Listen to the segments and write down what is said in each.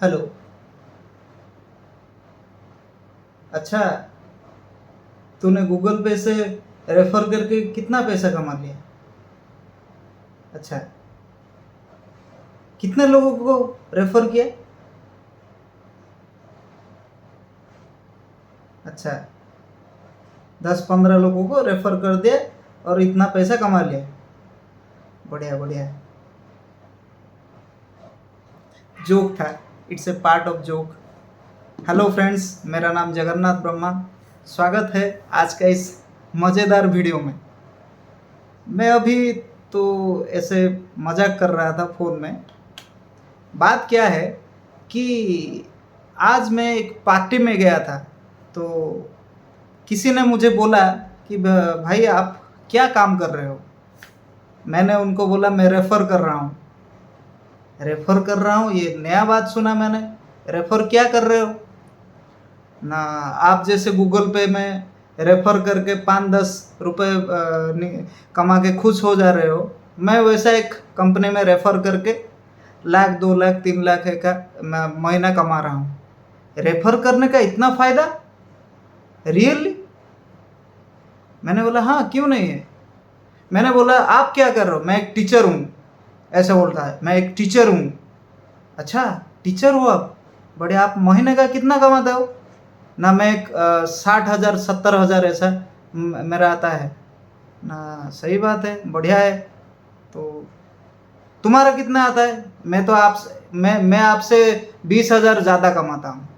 Hello. अच्छा, तूने Google पे से रेफर करके कितना पैसा कमा लिया? अच्छा, कितने लोगों को रेफर किया? अच्छा, 10-15 लोगों को रेफर कर दिया और इतना पैसा कमा लिया। बढ़िया बढ़िया। जोक था, it's a part of joke. Hello friends, मेरा नाम जगन्नाथ ब्रह्मा। स्वागत है आज का इस मज़ेदार वीडियो में। मैं अभी तो ऐसे मजाक कर रहा था फ़ोन में। बात क्या है कि आज मैं एक पार्टी में गया था, तो किसी ने मुझे बोला कि भाई आप क्या काम कर रहे हो? मैंने उनको बोला मैं रेफ़र कर रहा हूँ। रेफ़र कर रहा हूँ, ये नया बात सुना मैंने। रेफ़र क्या कर रहे हो? ना, आप जैसे गूगल पे में रेफ़र करके 5-10 रुपये कमा के खुश हो जा रहे हो, मैं वैसा एक कंपनी में रेफ़र करके लाख 2 लाख 3 लाख का महीना कमा रहा हूँ। रेफ़र करने का इतना फ़ायदा? रियली? मैंने बोला हाँ, क्यों नहीं है। मैंने बोला आप क्या कर रहे हो? मैं एक टीचर हूँ। ऐसे बोलता है, मैं एक टीचर हूँ। अच्छा, टीचर हो आप? बड़े, आप महीने का कितना कमाते हो? ना, मैं एक 60,000 70,000 ऐसा मेरा आता है ना। सही बात है, बढ़िया है। तो तुम्हारा कितना आता है? मैं आपसे 20,000 ज़्यादा कमाता हूँ।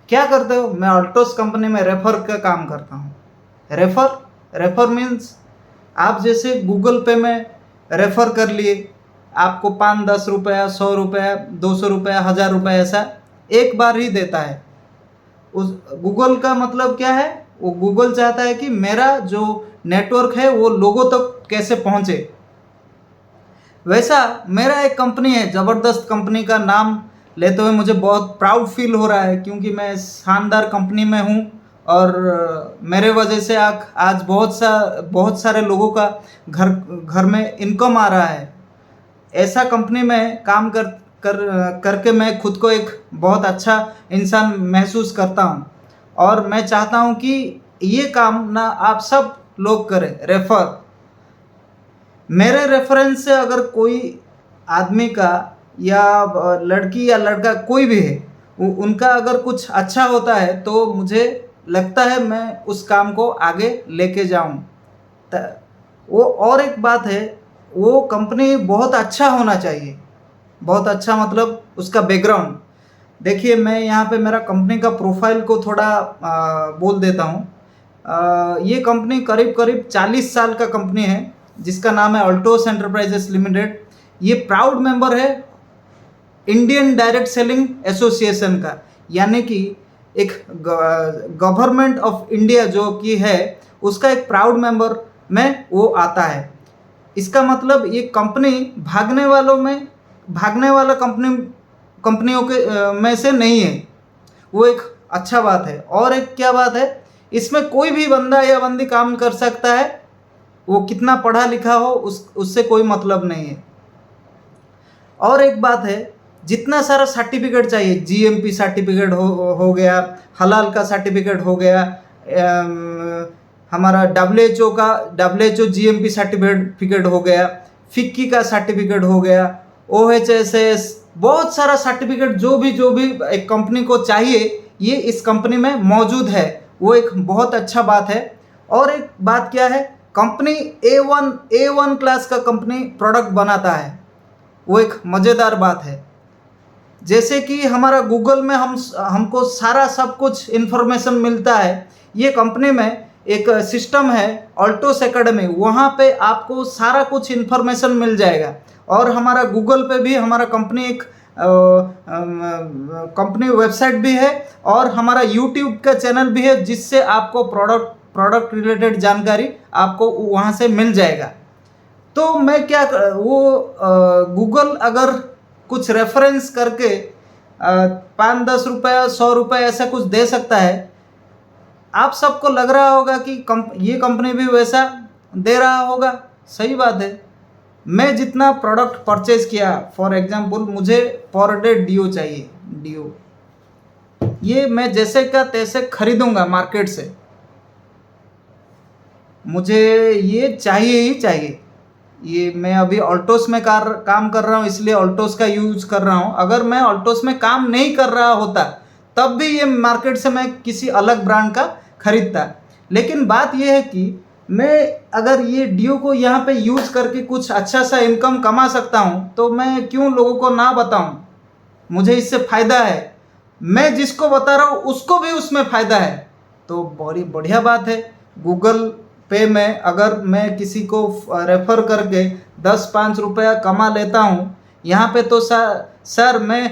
क्या करते हो? मैं अल्टोस कंपनी में रेफर का काम करता हूँ। रेफर रेफर मीन्स आप जैसे गूगल पे में रेफर कर लिए, आपको 5-10 रुपया 100 रुपया 200 रुपया 1000 रुपया ऐसा एक बार ही देता है। उस गूगल का मतलब क्या है? वो गूगल चाहता है कि मेरा जो नेटवर्क है वो लोगों तक कैसे पहुँचे। वैसा मेरा एक कंपनी है, ज़बरदस्त कंपनी का नाम लेते हुए मुझे बहुत प्राउड फील हो रहा है, क्योंकि मैं शानदार कंपनी में हूँ और मेरे वजह से आज बहुत सारे लोगों का घर घर में इनकम आ रहा है। ऐसा कंपनी में काम कर करके मैं खुद को एक बहुत अच्छा इंसान महसूस करता हूँ और मैं चाहता हूँ कि ये काम ना आप सब लोग करें, रेफर। मेरे रेफरेंस से अगर कोई आदमी का या लड़की या लड़का कोई भी है, उनका अगर कुछ अच्छा होता है तो मुझे लगता है मैं उस काम को आगे लेके जाऊं। वो और एक बात है, वो कंपनी बहुत अच्छा होना चाहिए। बहुत अच्छा मतलब उसका बैकग्राउंड। देखिए, मैं यहाँ पे मेरा कंपनी का प्रोफाइल को थोड़ा बोल देता हूँ। ये कंपनी करीब करीब 40 साल का कंपनी है, जिसका नाम है अल्टोस एंटरप्राइजेस लिमिटेड। ये प्राउड मेंबर है इंडियन डायरेक्ट सेलिंग एसोसिएशन का, यानी कि एक गवर्नमेंट ऑफ इंडिया जो कि है, उसका एक प्राउड मेंबर में वो आता है। इसका मतलब ये कंपनी भागने वाला कंपनियों के में से नहीं है। वो एक अच्छा बात है। और एक क्या बात है, इसमें कोई भी बंदा या बंदी काम कर सकता है। वो कितना पढ़ा लिखा हो उससे कोई मतलब नहीं है। और एक बात है, जितना सारा सर्टिफिकेट चाहिए, जीएमपी सर्टिफिकेट हो गया, हलाल का सर्टिफिकेट हो गया, हमारा W H O GMP certificate हो गया, फिक्की का सर्टिफिकेट हो गया, OHSS, बहुत सारा सर्टिफिकेट जो भी एक कंपनी को चाहिए, ये इस कंपनी में मौजूद है। वो एक बहुत अच्छा बात है। और एक बात क्या है, कंपनी A1 क्लास का कंपनी प्रोडक्ट बनाता है। वो एक मज़ेदार बात है। जैसे कि हमारा गूगल में हमको सारा सब कुछ इन्फॉर्मेशन मिलता है, ये कंपनी में एक सिस्टम है अल्टोस एकेडमी, वहाँ पे आपको सारा कुछ इन्फॉर्मेशन मिल जाएगा। और हमारा गूगल पे भी हमारा कंपनी वेबसाइट भी है और हमारा यूट्यूब का चैनल भी है, जिससे आपको प्रोडक्ट रिलेटेड जानकारी आपको वहाँ से मिल जाएगा। तो मैं क्या वो गूगल अगर कुछ रेफरेंस करके 5-10 रुपया 100 रुपये ऐसा कुछ दे सकता है, आप सबको लग रहा होगा कि ये कंपनी भी वैसा दे रहा होगा। सही बात है। मैं जितना प्रोडक्ट परचेज किया, फॉर एग्जांपल मुझे पर डे ड्यू चाहिए, डियो, ये मैं जैसे का तैसे खरीदूंगा मार्केट से, मुझे ये चाहिए ही चाहिए। ये मैं अभी ऑल्टोस में काम कर रहा हूँ, इसलिए ऑल्टोस का यूज कर रहा हूँ। अगर मैं ऑल्टोस में काम नहीं कर रहा होता तब भी ये मार्केट से मैं किसी अलग ब्रांड का खरीदता। लेकिन बात ये है कि मैं अगर ये डियो को यहाँ पे यूज़ करके कुछ अच्छा सा इनकम कमा सकता हूँ तो मैं क्यों लोगों को ना बताऊँ। मुझे इससे फ़ायदा है, मैं जिसको बता रहा हूँ उसको भी उसमें फ़ायदा है, तो बड़ी बढ़िया बात है। गूगल पे में अगर मैं किसी को रेफ़र करके 10-5 रुपया कमा लेता हूँ, यहाँ पे तो सर मैं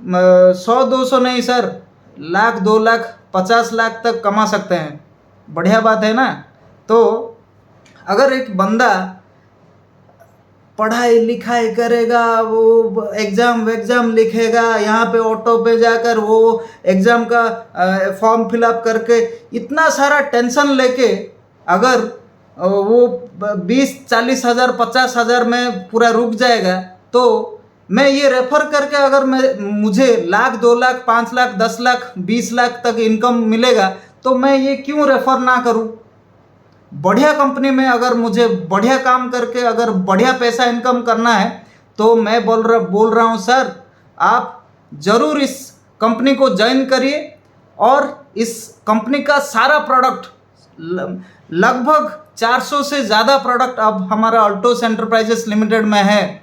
100-200 नहीं सर, लाख 2 लाख 50 लाख तक कमा सकते हैं। बढ़िया बात है ना। तो अगर एक बंदा पढ़ाई लिखाई करेगा, वो एग्ज़ाम लिखेगा, यहाँ पे ऑटो पे जाकर वो एग्ज़ाम का फॉर्म फिलअप करके इतना सारा टेंशन लेके अगर वो 20-40 हज़ार 50 हज़ार में पूरा रुक जाएगा, तो मैं ये रेफ़र करके अगर मुझे लाख 2 लाख 5 लाख 10 लाख 20 लाख तक इनकम मिलेगा, तो मैं ये क्यों रेफ़र ना करूँ। बढ़िया कंपनी में अगर मुझे बढ़िया काम करके अगर बढ़िया पैसा इनकम करना है तो मैं बोल रहा हूँ सर, आप ज़रूर इस कंपनी को ज्वाइन करिए। और इस कंपनी का सारा प्रोडक्ट, लगभग 400 से ज़्यादा प्रोडक्ट अब हमारा ऑल्टोस एंटरप्राइजेस लिमिटेड में है।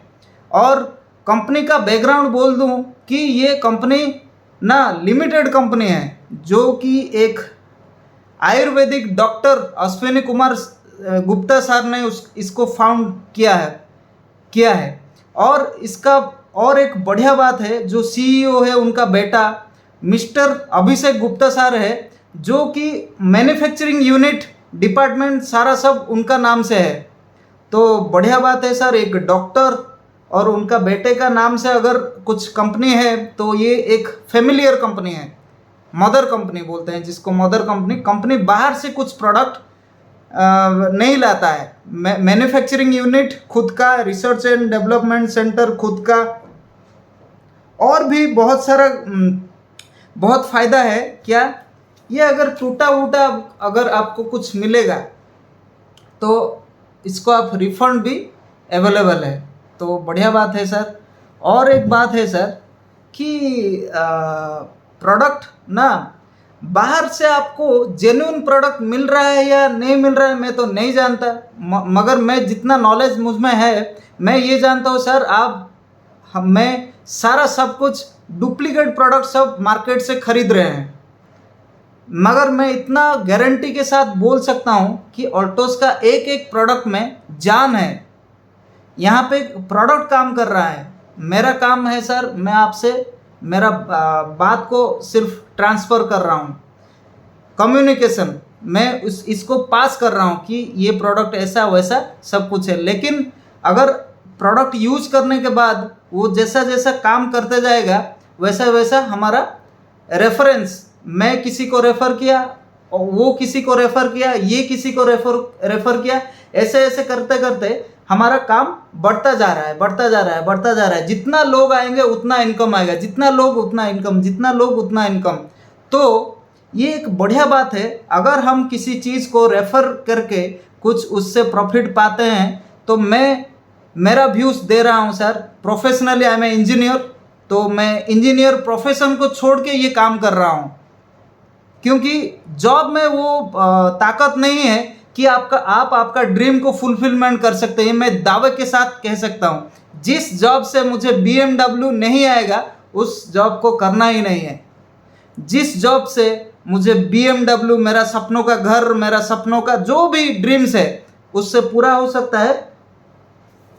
और कंपनी का बैकग्राउंड बोल दूं कि ये कंपनी ना लिमिटेड कंपनी है, जो कि एक आयुर्वेदिक डॉक्टर अश्विनी कुमार गुप्ता सर ने इसको फाउंड किया है। और इसका और एक बढ़िया बात है, जो सीईओ है उनका बेटा मिस्टर अभिषेक गुप्ता सर है, जो कि मैन्युफैक्चरिंग यूनिट डिपार्टमेंट सारा सब उनका नाम से है। तो बढ़िया बात है सर, एक डॉक्टर और उनका बेटे का नाम से अगर कुछ कंपनी है तो ये एक फेमिलियर कंपनी है, मदर कंपनी बोलते हैं जिसको, मदर कंपनी बाहर से कुछ प्रोडक्ट नहीं लाता है। मैन्युफैक्चरिंग यूनिट खुद का, रिसर्च एंड डेवलपमेंट सेंटर खुद का, और भी बहुत सारा बहुत फ़ायदा है। क्या ये अगर टूटा वूटा अगर आपको कुछ मिलेगा तो इसको आप रिफंड भी अवेलेबल है, तो बढ़िया बात है सर। और एक बात है सर कि प्रोडक्ट ना बाहर से आपको जेन्युइन प्रोडक्ट मिल रहा है या नहीं मिल रहा है मैं तो नहीं जानता, मगर मैं जितना नॉलेज मुझ में है मैं ये जानता हूँ सर, मैं सारा सब कुछ डुप्लीकेट प्रोडक्ट सब मार्केट से खरीद रहे हैं। मगर मैं इतना गारंटी के साथ बोल सकता हूँ कि ऑल्टोस का एक एक प्रोडक्ट में जान है। यहाँ पे प्रोडक्ट काम कर रहा है, मेरा काम है सर, मैं आपसे मेरा बात को सिर्फ ट्रांसफ़र कर रहा हूँ, कम्युनिकेशन मैं इसको पास कर रहा हूँ कि ये प्रोडक्ट ऐसा वैसा सब कुछ है। लेकिन अगर प्रोडक्ट यूज करने के बाद वो जैसा जैसा काम करते जाएगा वैसा वैसा हमारा रेफरेंस, मैं किसी को रेफ़र किया और वो किसी को रेफ़र किया, ये किसी को रेफ़र किया, ऐसे ऐसे करते करते हमारा काम बढ़ता जा रहा है। जितना लोग आएंगे उतना इनकम आएगा, जितना लोग उतना इनकम। तो ये एक बढ़िया बात है, अगर हम किसी चीज़ को रेफ़र करके कुछ उससे प्रॉफिट पाते हैं तो मेरा व्यूज़ दे रहा हूँ sir. Professionally I am a engineer, तो मैं इंजीनियर प्रोफेशन को छोड़ के ये काम कर रहा हूँ, क्योंकि जॉब में वो ताकत नहीं है कि आपका ड्रीम को फुलफिलमेंट कर सकते हैं। मैं दावे के साथ कह सकता हूँ, जिस जॉब से मुझे BMW नहीं आएगा उस जॉब को करना ही नहीं है। जिस जॉब से मुझे BMW, मेरा सपनों का घर, मेरा सपनों का जो भी ड्रीम्स है उससे पूरा हो सकता है,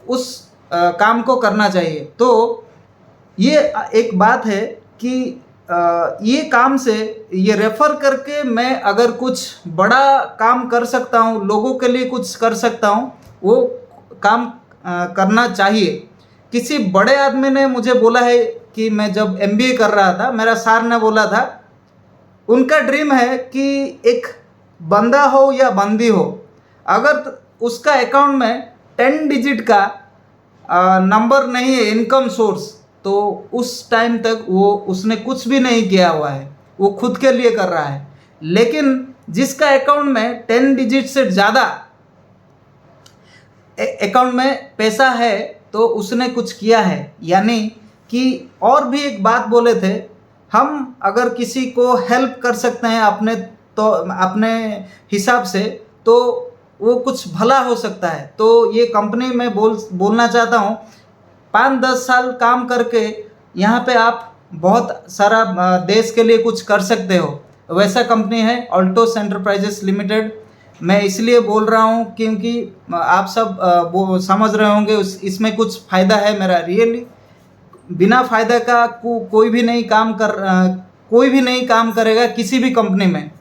उस काम को करना चाहिए। तो ये एक बात है कि ये काम से, ये रेफ़र करके मैं अगर कुछ बड़ा काम कर सकता हूँ, लोगों के लिए कुछ कर सकता हूँ, वो काम करना चाहिए। किसी बड़े आदमी ने मुझे बोला है कि मैं जब MBA कर रहा था, मेरा सर ने बोला था, उनका ड्रीम है कि एक बंदा हो या बंदी हो, अगर उसका अकाउंट में 10 डिजिट का नंबर नहीं है इनकम सोर्स, तो उस टाइम तक वो उसने कुछ भी नहीं किया हुआ है, वो खुद के लिए कर रहा है। लेकिन जिसका अकाउंट में 10 डिजिट से ज़्यादा अकाउंट में पैसा है तो उसने कुछ किया है। यानी कि और भी एक बात बोले थे, हम अगर किसी को हेल्प कर सकते हैं अपने हिसाब से तो वो कुछ भला हो सकता है। तो ये कंपनी में बोलना चाहता हूँ, 5-10 साल काम करके यहाँ पे आप बहुत सारा देश के लिए कुछ कर सकते हो। वैसा कंपनी है ऑल्टोस एंटरप्राइजेस लिमिटेड। मैं इसलिए बोल रहा हूँ क्योंकि आप सब वो समझ रहे होंगे इसमें कुछ फ़ायदा है मेरा। रियली बिना फ़ायदा का कोई भी नहीं काम करेगा किसी भी कंपनी में।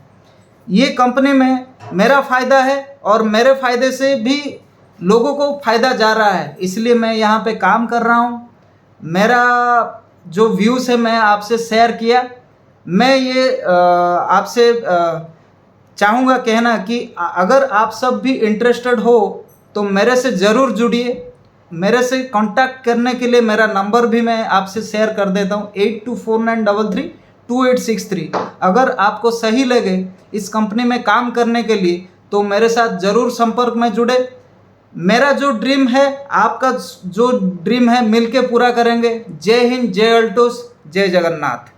ये कंपनी में मेरा फ़ायदा है और मेरे फ़ायदे से भी लोगों को फ़ायदा जा रहा है, इसलिए मैं यहाँ पे काम कर रहा हूँ। मेरा जो व्यूज़ है मैं आपसे शेयर किया। मैं ये आपसे चाहूँगा कहना कि अगर आप सब भी इंटरेस्टेड हो तो मेरे से ज़रूर जुड़िए। मेरे से कांटेक्ट करने के लिए मेरा नंबर भी मैं आपसे शेयर कर देता हूँ, 8249332863। अगर आपको सही लगे इस कंपनी में काम करने के लिए तो मेरे साथ ज़रूर संपर्क में जुड़े। मेरा जो ड्रीम है, आपका जो ड्रीम है, मिलके पूरा करेंगे। जय हिंद, जय अल्टोस, जय जगन्नाथ।